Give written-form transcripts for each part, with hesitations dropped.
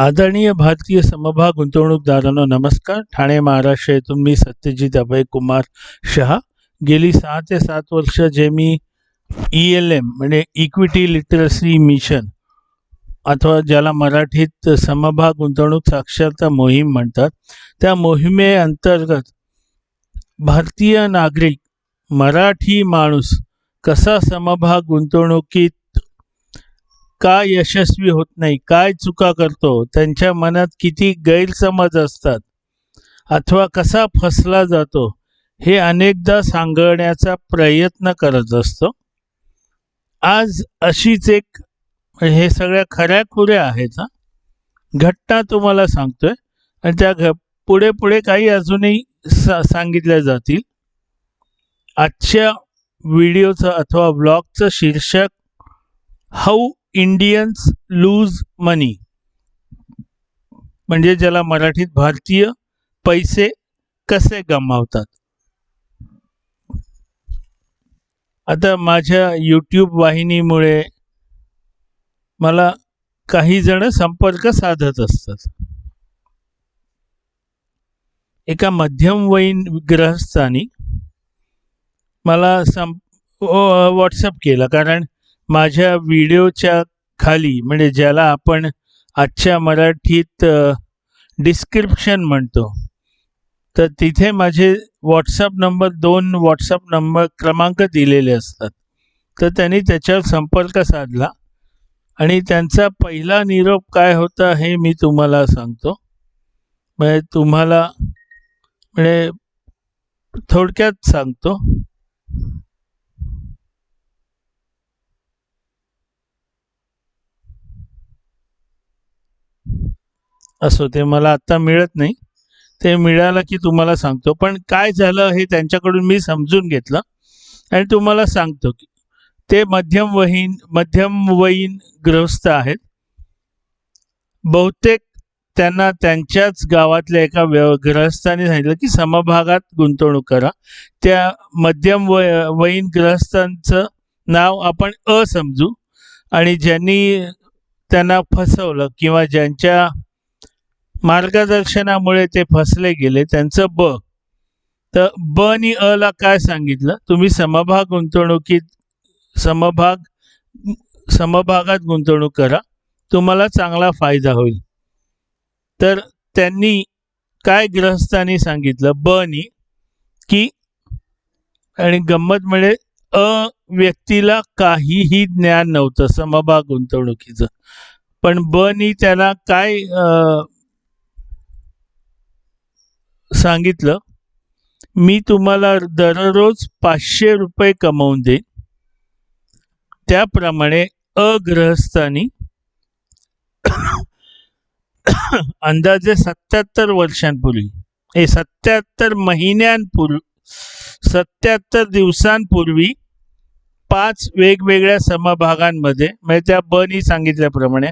आदरणीय भारतीय समभाग गुंतवणूकदारांनो नमस्कार. ठाणे महाराष्ट्र येथून मी सत्यजित अभय कुमार शहा. गेली 6 ते 7 वर्ष जे मी ELM म्हणजे इक्विटी लिटरसी मिशन अथवा ज्याला मराठीत समभाग गुंतवणूक साक्षरता मोहीम म्हणतात, त्या मोहिमेअंतर्गत भारतीय नागरिक मराठी माणूस कसा समभाग गुंतवणुकीत का यशस्वी होत नाही, काय चुका करतो, त्यांच्या मनात किती गैरसमज असतात अथवा कसा फसला जातो, हे अनेकदा सांगण्याचा प्रयत्न करत असतो. आज अशीच एक हे सगळ्या खऱ्याखुऱ्या आहेत घटना तुम्हाला सांगतोय आणि त्या पुढे पुढे काही अजूनही सांगितल्या जातील. आजच्या व्हिडिओचं अथवा ब्लॉगचं शीर्षक हाऊ इंडियन्स लूज मनी, म्हणजे ज्याला मराठीत भारतीय पैसे कसे गमावतात. आता माझ्या YouTube वाहिनीमुळे मला काही जण संपर्क साधत असतात. एका मध्यमवयीन गृहस्थानी मला व्हॉट्सअप केला, कारण माझ्या व्हिडिओच्या खाली म्हणजे ज्याला आपण आजच्या मराठीत डिस्क्रिप्शन म्हणतो, तर तिथे माझे व्हॉट्सअप नंबर 2 व्हॉट्सअप नंबर क्रमांक दिलेले असतात. तर त्यांनी त्याच्यावर संपर्क साधला आणि त्यांचा पहिला निरोप काय होता हे मी तुम्हाला सांगतो. म्हणजे तुम्हाला म्हणजे थोडक्यात सांगतो. असो, ते मला आत्ता मिळत नाही, ते मिळालं की तुम्हाला सांगतो. पण काय झालं हे त्यांच्याकडून मी समजून घेतलं आणि तुम्हाला सांगतो की ते मध्यमवयीन गृहस्थ आहेत. बहुतेक त्यांना त्यांच्याच गावातल्या एका गृहस्थाने सांगितलं की समभागात गुंतवणूक करा. त्या मध्यमवयीन गृहस्थांचं नाव आपण अ समजू आणि ज्यांनी त्यांना फसवलं किंवा ज्यांच्या मार्गदर्शनामुळे ते फसले गेले त्यांचं ब. तर ब आणि अ ला काय सांगितलं, तुम्ही समभागात गुंतवणूक करा, तुम्हाला चांगला फायदा होईल. तर त्यांनी काय गृहस्थांनी सांगितलं ब नी की, आणि गंमत म्हणजे अ व्यक्तीला काहीही ज्ञान नव्हतं समभाग गुंतवणुकीचं, पण ब नी त्याला काय सांगितलं, मी तुम्हाला दररोज 500 रुपये कमवून देईन. त्याप्रमाणे अग्रहस्थानी अंदाजे 77 वर्षांपूर्वी 77 महिन्यांपूर्वी 77 दिवसांपूर्वी 5 वेगवेगळ्या समभागांमध्ये म्हणजे त्या बनी सांगितल्याप्रमाणे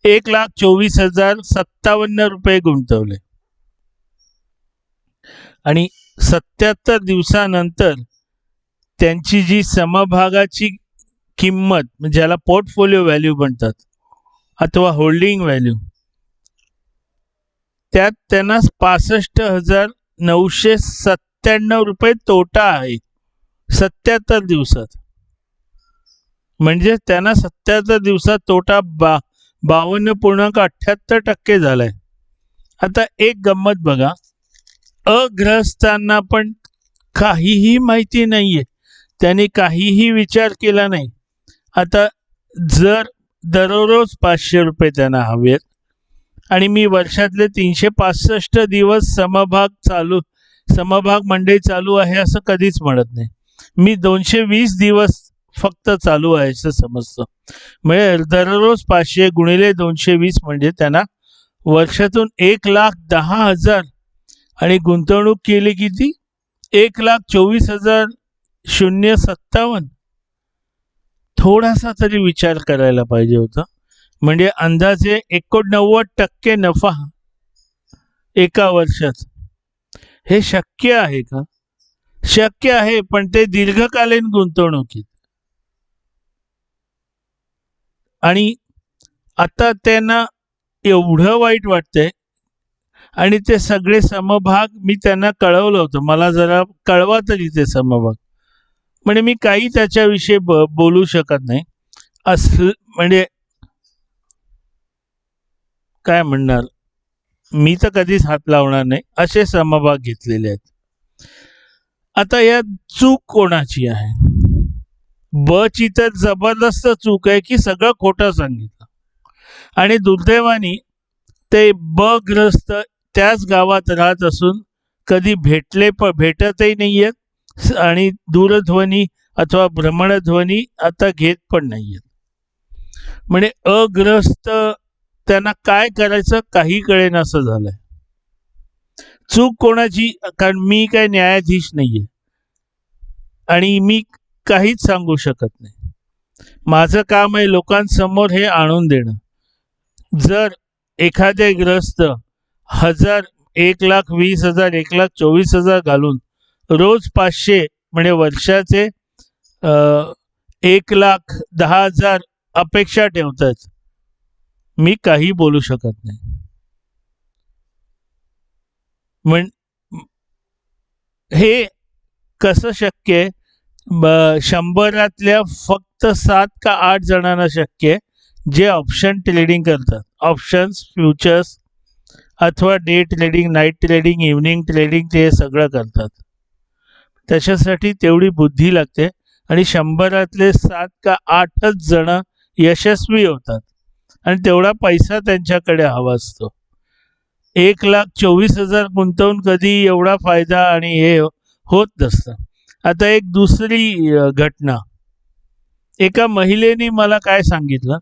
1,24,057 रुपये गुंतवले आणि 77 दिवसानंतर त्यांची जी समभागाची किंमत ज्याला पोर्टफोलिओ व्हॅल्यू म्हणतात अथवा होल्डिंग व्हॅल्यू, त्यात त्यांना 65,997 रुपये तोटा आहे 77 दिवसात. म्हणजे त्यांना 77 दिवसात तोटा 52.78% झालाय. आता एक गंमत बघा, अग्रहस्थांना पण काहीही माहिती नाहीये, त्यांनी काहीही विचार केला नाही. आता जर दररोज 500 रुपये त्यांना हवेत आणि मी वर्षातले 365 दिवस समभाग मंडई चालू आहे असं कधीच म्हणत नाही. मी 220 दिवस फक्त चालू आहे असं समजतो. म्हणजे दररोज 500 गुणिले 220 म्हणजे त्यांना वर्षातून 1,10,000 आणि गुंतवणूक केली किती 1,24,057. थोडासा तरी विचार करायला पाहिजे होता. म्हणजे अंदाजे 89% नफा एका वर्षात. हे शक्य आहे का? शक्य आहे, पण ते दीर्घकालीन गुंतवणुकीत. आणि आता त्यांना एवढं वाईट वाटतंय. आणि ते सगळे समभाग मी त्यांना कळवलं होतं, मला जरा कळवा तरी ते समभाग. म्हणजे मी काही त्याच्याविषयी बोलू शकत नाही. म्हणजे काय म्हणणार, मी तर कधीच हात लावणार नाही, असे समभाग घेतलेले आहेत. आता यात चूक कोणाची आहे? ब ची तर जबरदस्त चूक आहे की सगळं खोटं सांगितलं. आणि दुर्दैवाने ते ब ग्रस्त त्याच गावात राहत असून कधी भेटतही नाहीयेत आणि दूरध्वनी अथवा भ्रमणध्वनी आता घेत पण नाहीयेत. म्हणजे अग्रस्त त्यांना काय करायचं काही कळेनासं झालंय. चूक कोणाची? कारण मी काय न्यायाधीश नाहीये आणि मी काहीच सांगू शकत नाही. माझं काम आहे लोकांसमोर हे आणून देणं. जर एखादे ग्रस्त 1000, 1,20,000, 1,24,000 घालून रोज 500 म्हणजे वर्षाचे 1,10,000 अपेक्षा ठेवतात, मी काही बोलू शकत नाही. हे कसं शक्य आहे? 100रातल्या फक्त 7 का 8 जणांना शक्य आहे, जे ऑप्शन ट्रेडिंग करतात. ऑप्शन्स, फ्युचर्स अथवा day trading, night trading, evening trading ते सगळं करतात. त्याच्यासाठी तेवढी बुद्धी लागते आणि 100रातले 7 का 8च जण यशस्वी होतात आणि तेवढा पैसा त्यांच्याकडे हवा असतो. 1,24,000 गुंतवून कधी एवढा फायदा आणि हे होत नसतं. आता एक दुसरी घटना, एका महिलेने मला काय सांगितलं,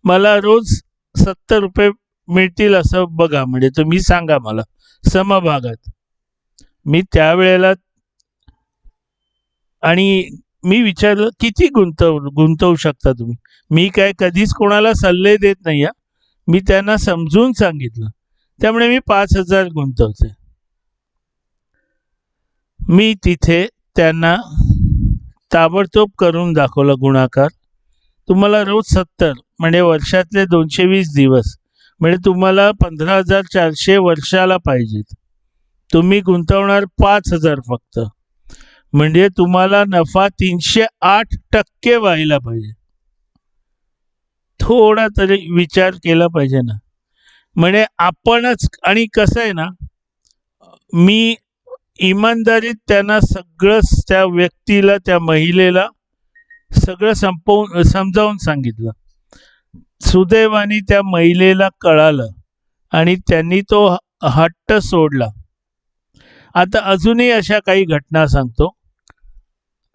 मला रोज 70 रुपये मिळतील असं बघा, म्हणजे तुम्ही सांगा मला समभागात. मी त्यावेळेला आणि मी विचारलं किती गुंतवू शकता तुम्ही? मी काय कधीच कोणाला सल्ले देत नाही. मी त्यांना समजून सांगितलं, त्यामुळे मी 5,000 गुंतवते. मी तिथे त्यांना ताबडतोब करून दाखवलं गुणाकार. तुम्हाला रोज 70 म्हणजे वर्षातले 220 दिवस म्हणजे तुम्हाला 15,400 वर्षाला पाहिजेत. तुम्ही गुंतवणार 5,000 फक्त, म्हणजे तुम्हाला नफा 308% व्हायला पाहिजे. थोडा तरी विचार केला पाहिजे ना. म्हणजे आपणच, आणि कसं आहे ना, मी इमानदारीत त्यांना सगळं, त्या व्यक्तीला, त्या महिलेला सगळं समजावून सांगितलं. सुदैवाने त्या महिलेला कळालं आणि त्यांनी तो हट्ट सोडला. आता अजूनही अशा काही घटना सांगतो.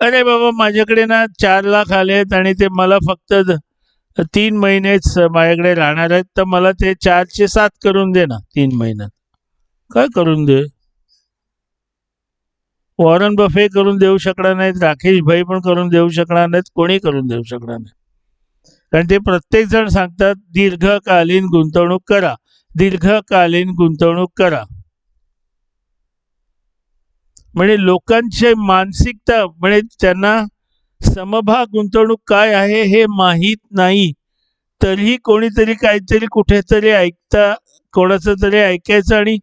अरे बाबा, माझ्याकडे ना 4 लाख आलेत आणि ते मला फक्त 3 महिनेच माझ्याकडे राहणार आहेत, तर मला ते 4चे 7 करून दे ना 3 महिन्यात. काय करून दे? वॉरन बफे करून देऊ शकणार नाहीत, राकेश भाई पण करून देऊ शकणार नाहीत, कोणी करून देऊ शकणार नाही. कारण ते प्रत्येक जण सांगतात दीर्घकालीन गुंतवणूक करा, दीर्घकालीन गुंतवणूक करा. म्हणजे लोकांची मानसिकता, म्हणजे त्यांना समभाग गुंतवणूक काय आहे हे माहीत नाही. तरीही कोणीतरी काहीतरी कुठेतरी कोणाचं तरी ऐकायचं आणि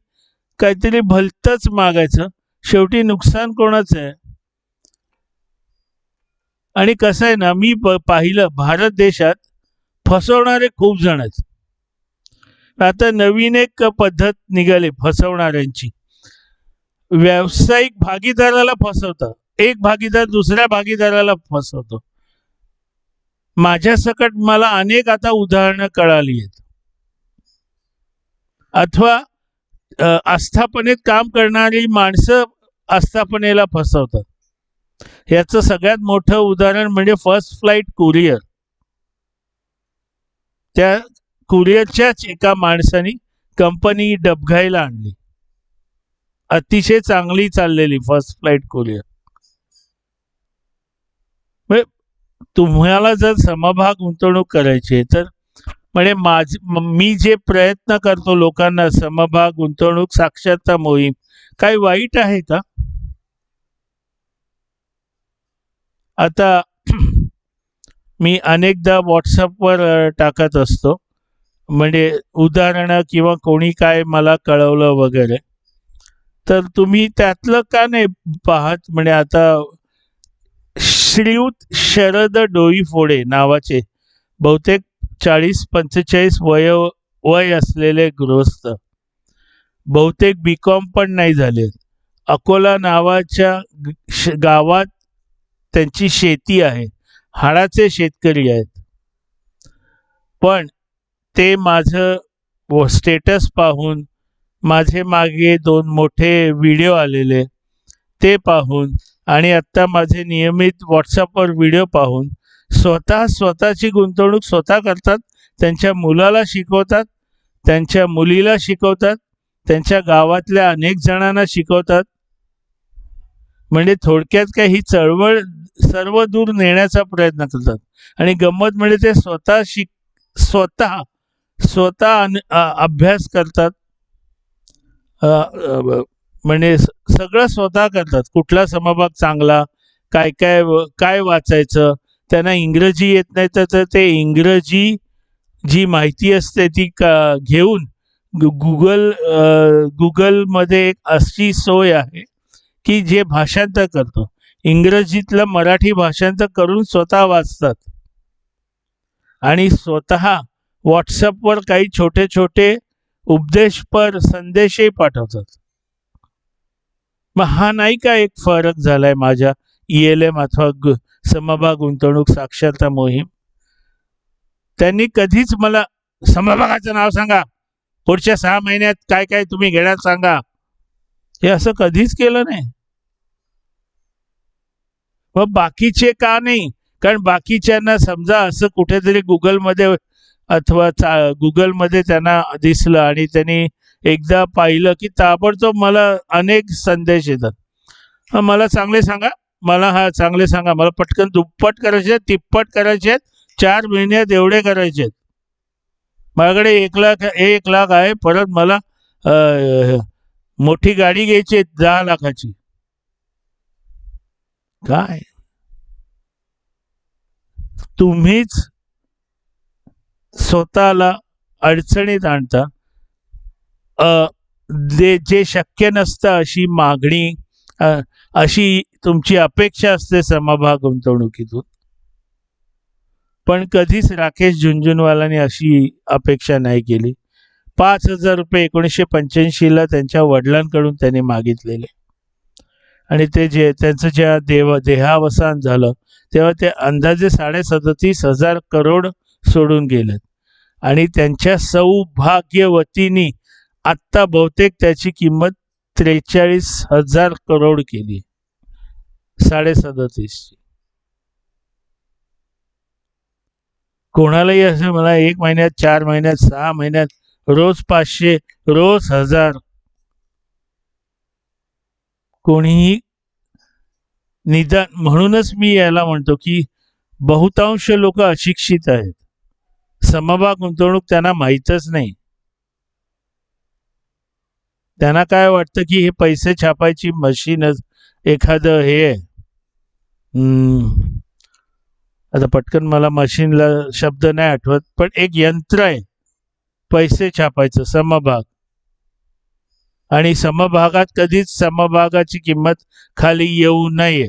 काहीतरी भलतंच मागायचं. शेवटी नुकसान कोणाचं आहे? आणि कसं आहे ना, मी पाहिलं भारत देशात फसवणारे खूप जण आहेत. आता नवीन एक पद्धत निघाली फसवणाऱ्यांची. व्यावसायिक भागीदाराला फसवतं, एक भागीदार दुसऱ्या भागीदाराला फसवतो. माझ्या सकट मला अनेक आता उदाहरणं कळाली आहेत. अथवा आस्थापनेत काम करणारी माणसं आस्थापनेला फसवतात. याचं सगळ्यात मोठं उदाहरण म्हणजे फर्स्ट फ्लाईट कुरिअर. त्या कुरिअरच्याच एका माणसाने कंपनी डबघाईला आणली. अतिशय चांगली चाललेली फर्स्ट फ्लाईट कुरिअर. तुम्हाला जर समभाग गुंतवणूक करायची आहे तर म्हणजे मी जे प्रयत्न करतो लोकांना, समभाग गुंतवणूक साक्षरता मोहीम, काही वाईट आहे का? आता मी अनेकदा व्हॉट्सअपवर टाकत असतो, म्हणजे उदाहरणं किंवा कोणी काय मला कळवलं वगैरे, तर तुम्ही त्यातलं का नाही पाहत? म्हणजे आता श्रीयुत शरद डोईफोडे नावाचे बहुतेक 40-45 वय असलेले गृहस्थ, बहुतेक B.Com पण नाही झाले, अकोला नावाच्या गावात त्यांची शेती आहे, हाडाचे शेतकरी आहेत. पण ते माझं स्टेटस पाहून, माझे मागे 2 मोठे व्हिडिओ आलेले ते पाहून आणि आत्ता माझे नियमित व्हॉट्सअपवर व्हिडिओ पाहून स्वतःची गुंतवणूक स्वतः करतात, त्यांच्या मुलाला शिकवतात, त्यांच्या मुलीला शिकवतात, त्यांच्या गावातल्या अनेक जणांना शिकवतात. म्हणजे थोडक्यात काय, ही चळवळ सर्व दूर नेण्याचा प्रयत्न करतात. आणि गंमत म्हणजे ते स्वतः अभ्यास करतात, म्हणजे सगळं स्वतः करतात. कुठला समभाग चांगला, काय काय वाचायचं, त्यांना इंग्रजी येत नाही तर ते इंग्रजी जी माहिती असते ती घेऊन गुगलमध्ये एक अशी सोय आहे की जे भाषांतर करतो, इंग्रजीतलं मराठी भाषांतर करून स्वतः वाचतात आणि स्वतः व्हॉट्सअपवर काही छोटे छोटे उपदेशपर संदेशही पाठवतात. मग हा नाही का एक फरक झालाय माझ्या ELM अथवा समभाग गुंतवणूक साक्षरता मोहीम? त्यांनी कधीच मला समभागाचं नाव सांगा, पुढच्या 6 महिन्यात काय काय तुम्ही घेणार सांगा, हे असं कधीच केलं नाही. मग बाकीचे का नाही? कारण बाकीच्यांना समजा असं कुठेतरी गुगलमध्ये अथवा गुगलमध्ये त्यांना दिसलं आणि त्यांनी एकदा पाहिलं की ताबडतोब मला अनेक संदेश येतात, मला चांगले सांगा, मला चांगले सांगा, मला पटकन दुप्पट करायचे, तिप्पट करायचे, 4 महिन्यात एवढे करायचे, माझ्याकडे 1 लाख आहे, परत मला मोठी गाडी घ्यायची 10 लाखाची. काय तुम्हीच स्वतःला अडचणीत आणता. जे शक्य नसतं अशी मागणी, अशी तुमची अपेक्षा असते समभाग गुंतवणुकीतून, पण कधीच राकेश झुनझुनवालांनी अशी अपेक्षा नाही केली. 5,000 रुपये 1985ला त्यांच्या वडिलांकडून त्यांनी मागितलेले आणि ते त्यांचं जेव्हा देहावसान झालं तेव्हा ते अंदाजे 37,500 करोड सोडून गेलेत आणि त्यांच्या सौभाग्यवतीनी आत्ता बहुतेक त्याची किंमत 43,000 करोड केली, 37.5ची. कोणालाही असं मला 1 महिन्यात, 4 महिन्यात, 6 महिन्यात, रोज 500, रोज 1000, कोणीही निदान. म्हणूनच मी याला म्हणतो की बहुतांश लोक अशिक्षित आहेत, समभाग गुंतवणूक त्यांना माहीतच नाही. त्यांना काय वाटतं की हे पैसे छापायची मशीनच एखादं हे आहे. आता पटकन मला मशीनला शब्द नाही आठवत, पण एक यंत्र आहे पैसे छापायचं, समभाग. आणि समभागात कधीच समभागाची किंमत खाली येऊ नये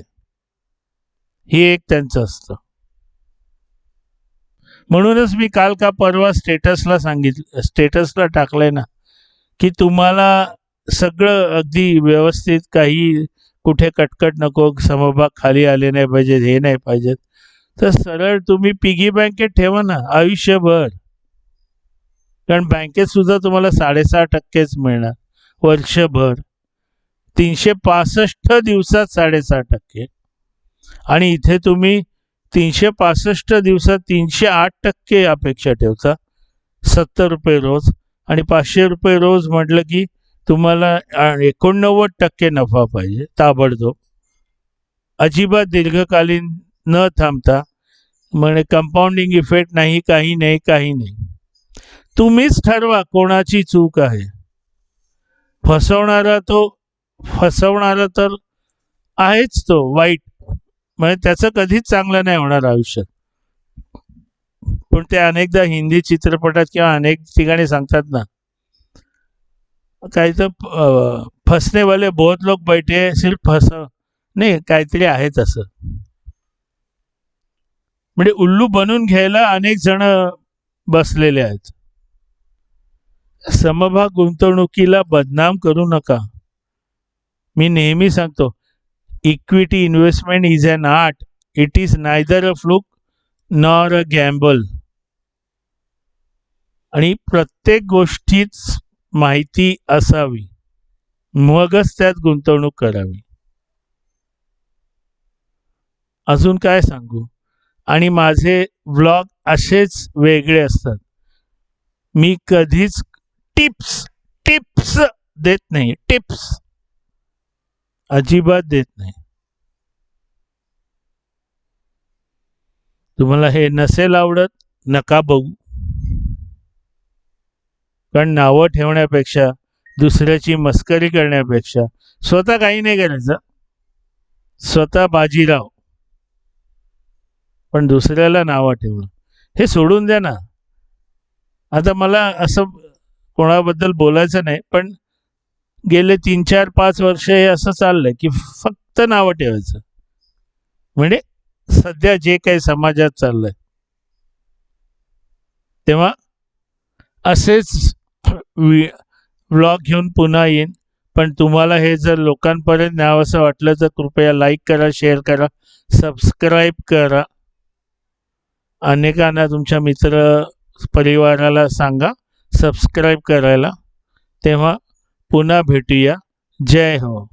हे एक त्यांचं असतं. म्हणूनच मी काल का परवा स्टेटसला टाकलंय ना की तुम्हाला सगळं अगदी व्यवस्थित, काही कुठे कटकट नको, समभाग खाली आले नाही पाहिजेत, हे नाही पाहिजेत, तर सरळ तुम्ही पिगी बँकेत ठेवा ना आयुष्यभर. कारण बँकेत सुद्धा तुम्हाला 6.5% मिळणार वर्षभर, 365 दिवसात 6.5%. आणि इथे तुम्ही 365 दिवसात 308% अपेक्षा ठेवता, 70 रुपये रोज, आणि 500 रुपये रोज म्हटलं की तुम्हाला 89% नफा पाहिजे ताबडतोब, अजिबात दीर्घकालीन न थांबता. म्हणजे कंपाऊंडिंग इफेक्ट नाही, काही नाही, काही नाही. तुम्हीच ठरवा कोणाची चूक आहे. फसवणारा तर आहेच, तो वाईट, म्हणजे त्याचं कधीच चांगलं नाही होणार आयुष्यात. पण ते अनेकदा हिंदी चित्रपटात किंवा अनेक ठिकाणी सांगतात ना, काही तर फसने वाले बहुत लोग बैठे हैं, सिर्फ फस नाही, काहीतरी आहे तसं. म्हणजे उल्लू बनून घ्यायला अनेक जण बसलेले आहेत. समभाग गुंतवणुकीला बदनाम करू नका. मी नेहमी सांगतो, equity investment is an art. It is neither a fluke nor a gamble. आणि प्रत्येक गोष्टीच माहिती असावी, मगच त्यात गुंतवणूक करावी. अजून काय सांगू. आणि माझे व्लॉग असेच वेगळे असतात. मी कधीच टिप्स देत नाही. टिप्स अजिबात देत नाही. तुम्हाला हे नसेल आवडत, नका बघू. कारण नावं ठेवण्यापेक्षा, दुसऱ्याची मस्करी करण्यापेक्षा स्वतः काही नाही करायचं. स्वतः बाजीराव, पण दुसऱ्याला नावं ठेवणं हे सोडून द्या ना. आता मला असं कोणाबद्दल बोलायचं नाही, पण गेले 3-4-5 वर्ष हे असं चाललंय की फक्त नावं ठेवायचं. म्हणजे सध्या जे काही समाजात चाललंय, तेव्हा असेच व्लॉग घेऊन पुन्हा येईन. पण तुम्हाला हे जर लोकांपर्यंत न्यावंसं वाटलं तर कृपया लाईक करा, शेअर करा, सबस्क्राईब करा. अनेकांना तुमच्या मित्र परिवाराला सांगा सबस्क्राईब करायला. तेव्हा पुन्हा भेटूया. जय हो.